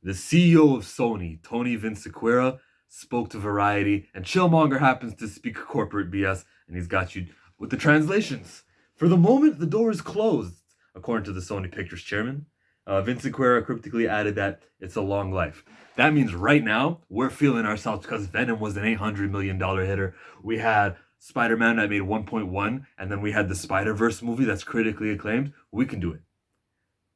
The CEO of Sony, Tony Vinciquerra, spoke to Variety, and Chillmonger happens to speak corporate BS, and he's got you with the translations. For the moment, the door is closed, according to the Sony Pictures chairman. Vinciquerra cryptically added that it's a long life. That means right now, we're feeling ourselves because Venom was an $800 million hitter. We had Spider-Man that made 1.1, and then we had the Spider-Verse movie that's critically acclaimed. We can do it.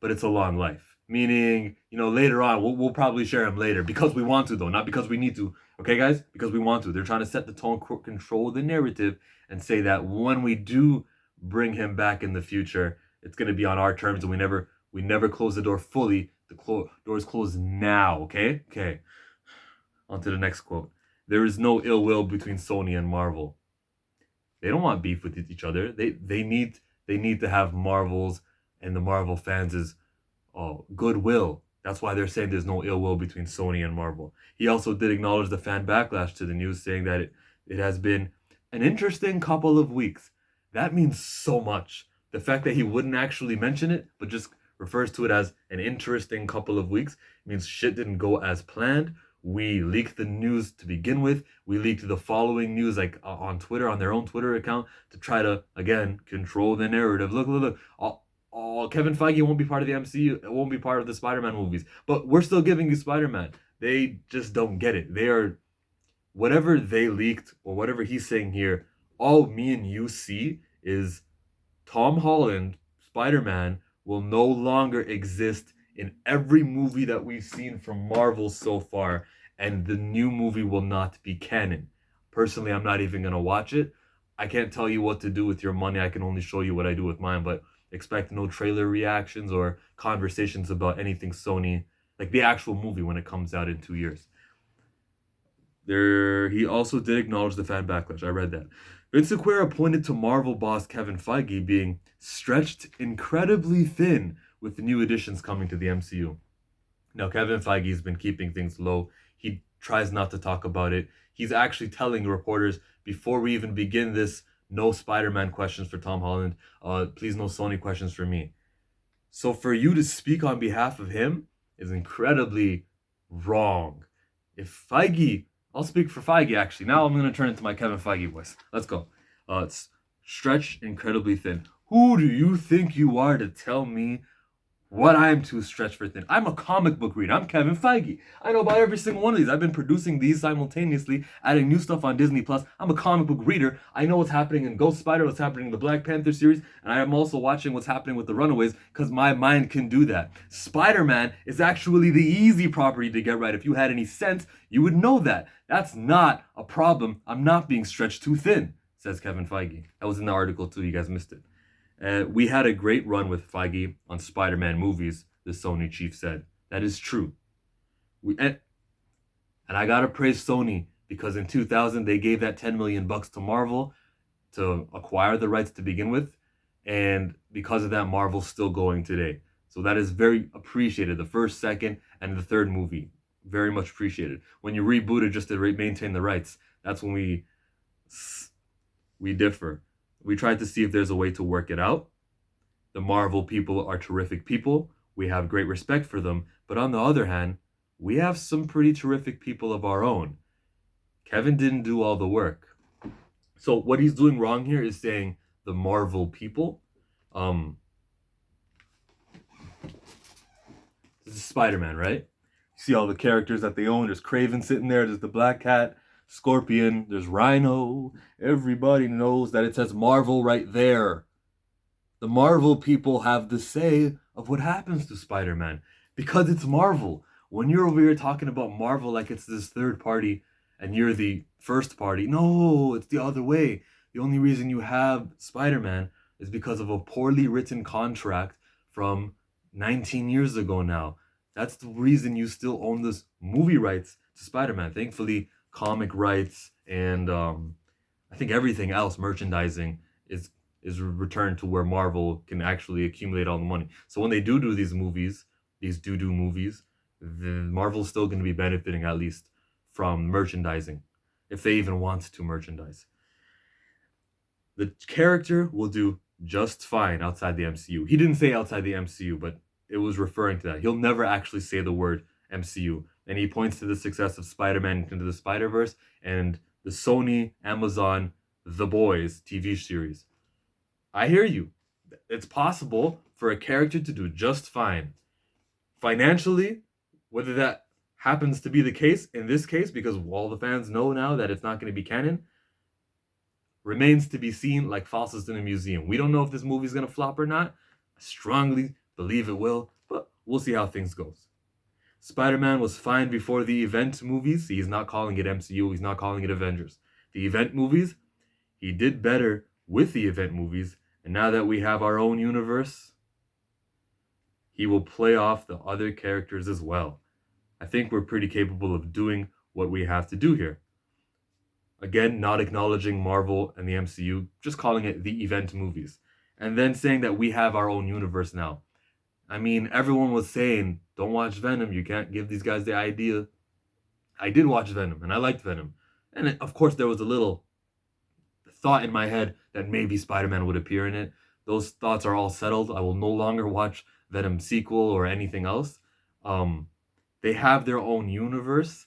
But it's a long life. Meaning, later on, we'll probably share him later because we want to, though, not because we need to. Okay, guys? Because we want to. They're trying to set the tone, control the narrative, and say that when we do bring him back in the future, it's going to be on our terms, and we never close the door fully. The door is closed now, okay? Okay. On to the next quote. There is no ill will between Sony and Marvel. They don't want beef with each other. They need to have Marvel's and the Marvel fans' goodwill. That's why they're saying there's no ill will between Sony and Marvel. He also did acknowledge the fan backlash to the news, saying that it has been an interesting couple of weeks. That means so much. The fact that he wouldn't actually mention it, but just refers to it as an interesting couple of weeks, means shit didn't go as planned. We leaked the news to begin with. We leaked the following news on Twitter, on their own Twitter account, to try to, again, control the narrative. Look. Kevin Feige won't be part of the MCU. It won't be part of the Spider-Man movies. But we're still giving you Spider-Man. They just don't get it. They are, whatever they leaked or whatever he's saying here, all me and you see is Tom Holland, Spider-Man, will no longer exist in every movie that we've seen from Marvel so far, and the new movie will not be canon. Personally, I'm not even going to watch it. I can't tell you what to do with your money. I can only show you what I do with mine, but expect no trailer reactions or conversations about anything Sony, like the actual movie when it comes out in 2 years. He also did acknowledge the fan backlash. I read that. Vinciquerra pointed to Marvel boss Kevin Feige being stretched incredibly thin with the new additions coming to the MCU. Now, Kevin Feige has been keeping things low. He tries not to talk about it. He's actually telling reporters, before we even begin this, no Spider-Man questions for Tom Holland. Please, no Sony questions for me. So for you to speak on behalf of him is incredibly wrong. If Feige, I'll speak for Feige actually. Now I'm going to turn into my Kevin Feige voice. Let's go. It's stretched incredibly thin. Who do you think you are to tell me what I am too stretched for thin? I'm a comic book reader. I'm Kevin Feige. I know about every single one of these. I've been producing these simultaneously, adding new stuff on Disney Plus. I'm a comic book reader. I know what's happening in Ghost Spider, what's happening in the Black Panther series, and I am also watching what's happening with the Runaways because my mind can do that. Spider-Man is actually the easy property to get right. If you had any sense, you would know that. That's not a problem. I'm not being stretched too thin, says Kevin Feige. That was in the article too. You guys missed it. We had a great run with Feige on Spider-Man movies, the Sony chief said. That is true. And I gotta praise Sony because in 2000 they gave that $10 million to Marvel to acquire the rights to begin with, and because of that, Marvel's still going today. So that is very appreciated. The first, second, and the third movie, very much appreciated. When you reboot it just to maintain the rights, that's when we differ. We tried to see if there's a way to work it out. The Marvel people are terrific people. We have great respect for them. But on the other hand, we have some pretty terrific people of our own. Kevin didn't do all the work. So what he's doing wrong here is saying the Marvel people. This is Spider-Man, right? You see all the characters that they own. There's Kraven sitting there. There's the Black Cat. Scorpion, there's Rhino. Everybody knows that it says Marvel right there. The Marvel people have the say of what happens to Spider-Man because it's Marvel. When you're over here talking about Marvel like it's this third party and you're the first party, no, it's the other way. The only reason you have Spider-Man is because of a poorly written contract from 19 years ago now. That's the reason you still own this movie rights to Spider-Man. Thankfully, comic rights and I think everything else, merchandising, is returned to where Marvel can actually accumulate all the money. So when they do these movies, these do movies, then Marvel's still going to be benefiting at least from merchandising, if they even want to merchandise. The character will do just fine outside the MCU. He didn't say outside the MCU, but it was referring to that. He'll never actually say the word MCU. And he points to the success of Spider-Man Into the Spider-Verse and the Sony, Amazon, The Boys TV series. I hear you. It's possible for a character to do just fine. Financially, whether that happens to be the case in this case, because all the fans know now that it's not going to be canon, remains to be seen, like fossils in a museum. We don't know if this movie is going to flop or not. I strongly believe it will, but we'll see how things goes. Spider-Man was fine before the event movies. He's not calling it MCU. He's not calling it Avengers. The event movies, he did better with the event movies. And now that we have our own universe, he will play off the other characters as well. I think we're pretty capable of doing what we have to do here. Again, not acknowledging Marvel and the MCU, just calling it the event movies. And then saying that we have our own universe now. I mean, everyone was saying, don't watch Venom. You can't give these guys the idea. I did watch Venom, and I liked Venom. And of course, there was a little thought in my head that maybe Spider-Man would appear in it. Those thoughts are all settled. I will no longer watch Venom sequel or anything else. They have their own universe,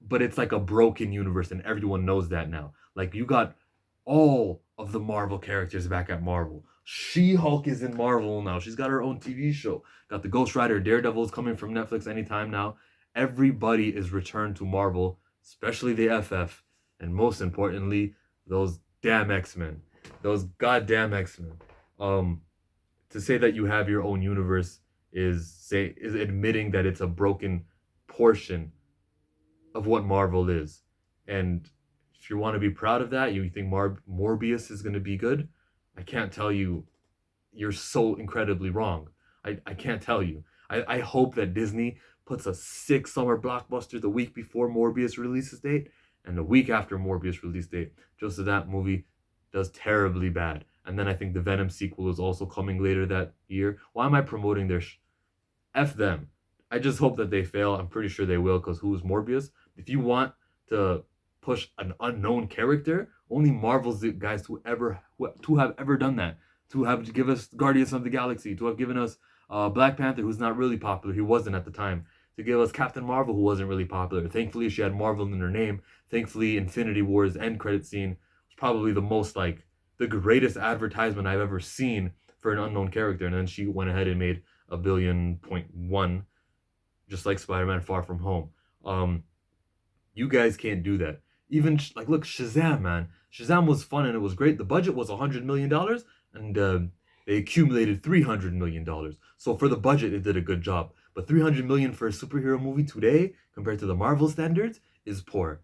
but it's like a broken universe, and everyone knows that now. Like, you got all of the Marvel characters back at Marvel. She-Hulk is in Marvel now. She's got her own TV show. Got the Ghost Rider, Daredevil's coming from Netflix anytime now. Everybody is returned to Marvel, especially the FF, and most importantly, those damn X-Men. Those goddamn X-Men. To say that you have your own universe is admitting that it's a broken portion of what Marvel is. And if you want to be proud of that, you think Morbius is going to be good, I can't tell you. You're so incredibly wrong. I can't tell you. I hope that Disney puts a sick summer blockbuster the week before Morbius releases date and the week after Morbius release date, just so that movie does terribly bad. And then I think the Venom sequel is also coming later that year. Why am I promoting their F them? I just hope that they fail. I'm pretty sure they will, because who is Morbius? If you want to push an unknown character, only Marvel's the guys to have ever done that. To have give us Guardians of the Galaxy, to have given us Black Panther, who's not really popular. He wasn't at the time. To give us Captain Marvel, who wasn't really popular. Thankfully, she had Marvel in her name. Thankfully, Infinity War's end credit scene was probably the greatest advertisement I've ever seen for an unknown character. And then she went ahead and made $1.1 billion, just like Spider-Man Far From Home. You guys can't do that. Even, look, Shazam, man. Shazam was fun and it was great. The budget was $100 million, and they accumulated $300 million. So for the budget, it did a good job. But $300 million for a superhero movie today, compared to the Marvel standards, is poor.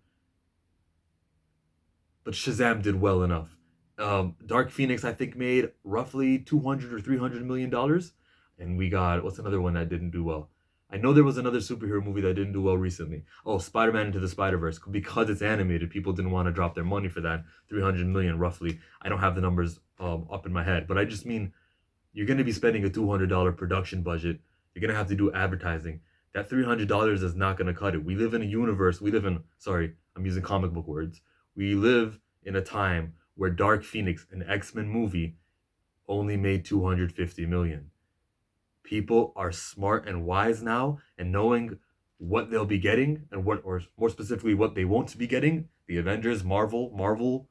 But Shazam did well enough. Dark Phoenix, I think, made roughly $200 or $300 million. And we got, what's another one that didn't do well? I know there was another superhero movie that didn't do well recently. Oh, Spider-Man Into the Spider-Verse. Because it's animated, people didn't want to drop their money for that. $300 million, roughly. I don't have the numbers up in my head. But I just mean, you're going to be spending a $200 production budget. You're going to have to do advertising. That $300 is not going to cut it. We live in a universe. Sorry, I'm using comic book words. We live in a time where Dark Phoenix, an X-Men movie, only made $250 million. People are smart and wise now, and knowing what they'll be getting and or more specifically, what they won't be getting. The Avengers, Marvel,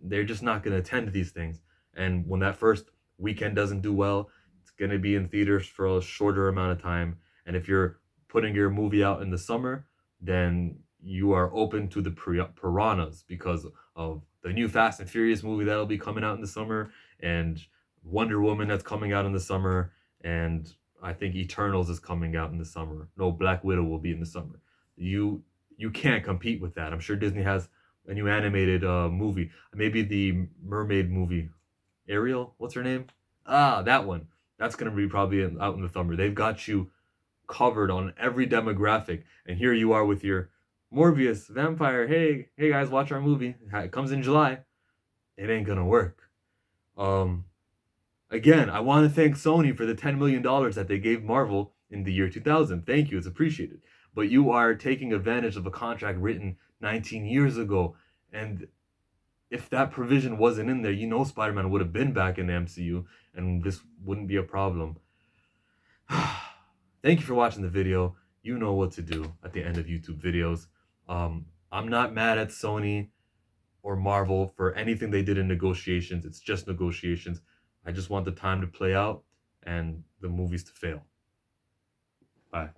they're just not going to attend these things. And when that first weekend doesn't do well, it's going to be in theaters for a shorter amount of time. And if you're putting your movie out in the summer, then you are open to the piranhas, because of the new Fast and Furious movie that'll be coming out in the summer, and Wonder Woman that's coming out in the summer, and I think Eternals is coming out in the summer. No, Black Widow will be in the summer. You can't compete with that. I'm sure Disney has a new animated movie. Maybe the mermaid movie. Ariel? What's her name? That one. That's going to be probably out in the summer. They've got you covered on every demographic. And here you are with your Morbius, vampire. Hey guys, watch our movie. It comes in July. It ain't going to work. Again, I want to thank Sony for the $10 million that they gave Marvel in the year 2000. Thank you, it's appreciated. But you are taking advantage of a contract written 19 years ago. And if that provision wasn't in there, Spider-Man would have been back in the MCU, and this wouldn't be a problem. Thank you for watching the video. you know what to do at the end of YouTube videos. I'm not mad at Sony or Marvel for anything they did in negotiations. It's just negotiations. I just want the time to play out and the movies to fail. Bye.